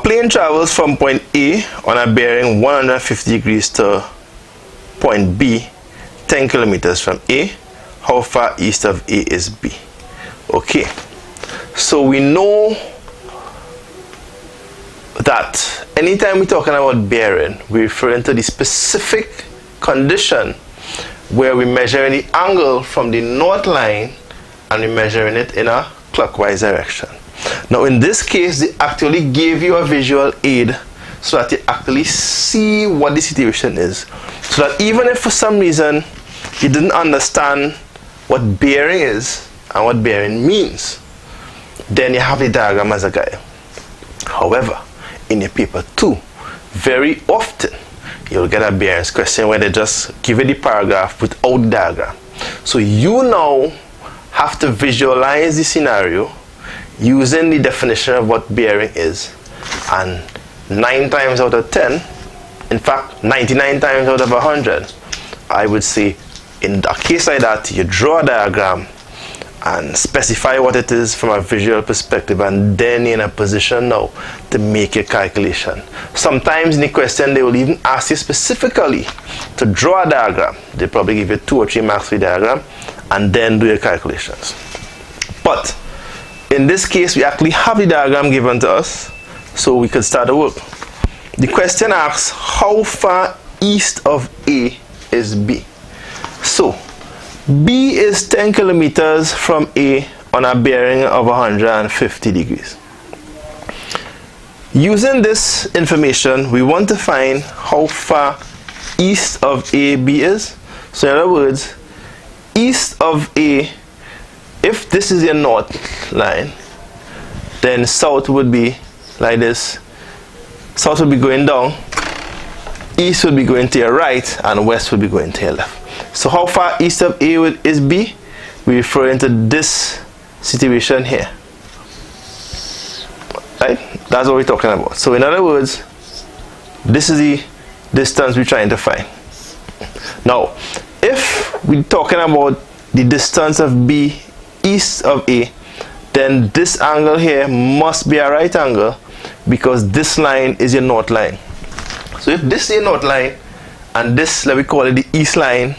plane travels from point A on a bearing 150 degrees to point B, 10 kilometers from A. How far east of A is B? Okay, so we know that anytime we're talking about bearing, we're referring to the specific condition where we're measuring the angle from the north line and we're measuring it in a clockwise direction. Now in this case, they actually gave you a visual aid so that you actually see what the situation is, so that even if for some reason you didn't understand what bearing is and what bearing means, then you have the diagram as a guide. However, in your paper 2, very often you'll get a bearings question where they just give you the paragraph without the diagram. So you now have to visualize the scenario using the definition of what bearing is, and 9 times out of 10, in fact 99 times out of 100, I would say in a case like that, you draw a diagram and specify what it is from a visual perspective, and then you're in a position now to make your calculation. Sometimes in the question they will even ask you specifically to draw a diagram. They probably give you 2 or 3 marks for the diagram and then do your calculations. But in this case, we actually have the diagram given to us, so we could start the work. The question asks, how far east of A is B? So B is 10 kilometers from A on a bearing of 150 degrees. Using this information, we want to find how far east of A B is. So in other words, east of A, if this is your north line, then south would be like this. South would be going down, east would be going to your right, and west would be going to your left. So how far east of A is B? We're referring to this situation here. Right? That's what we're talking about. So in other words, this is the distance we're trying to find. Now, if we're talking about the distance of B east of A, then this angle here must be a right angle, because this line is your north line. So if this is your north line and this, let me call it the east line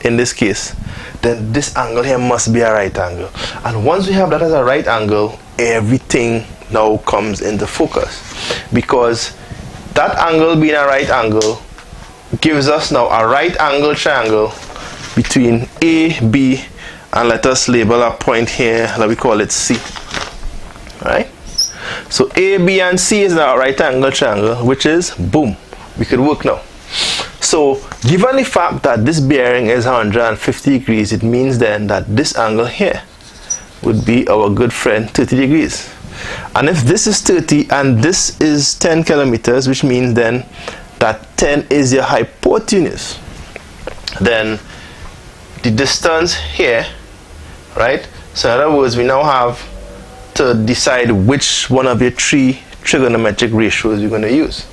in this case, then this angle here must be a right angle. And once we have that as a right angle, everything now comes into focus, because that angle being a right angle gives us now a right angle triangle between A, B, and let us label a point here, let me call it C. Alright? So A, B, and C is now a right angle triangle, which is, boom, we could work now. So given the fact that this bearing is 150 degrees, it means then that this angle here would be our good friend 30 degrees. And if this is 30 and this is 10 kilometers, which means then that 10 is your hypotenuse, then the distance here, right? So in other words, we now have to decide which one of your 3 trigonometric ratios you're going to use.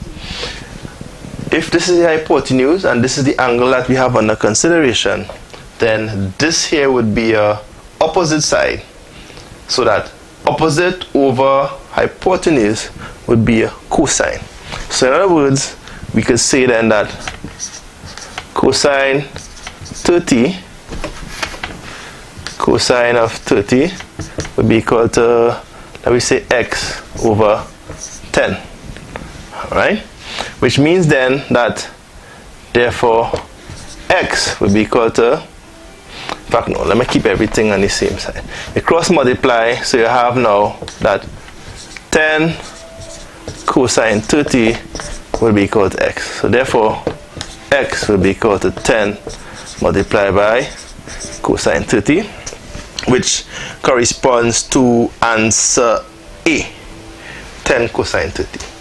If this is the hypotenuse and this is the angle that we have under consideration, then this here would be a opposite side, so that opposite over hypotenuse would be a cosine. So in other words, we could say then that cosine 30, cosine of 30 would be equal to, let me say, x over 10. Alright? Which means then that therefore x would be equal to, in fact no, let me keep everything on the same side. You cross multiply, so you have now that 10 cosine 30 will be equal to x. So therefore x will be equal to 10 multiplied by cosine 30, which corresponds to answer A, 10 cosine 30.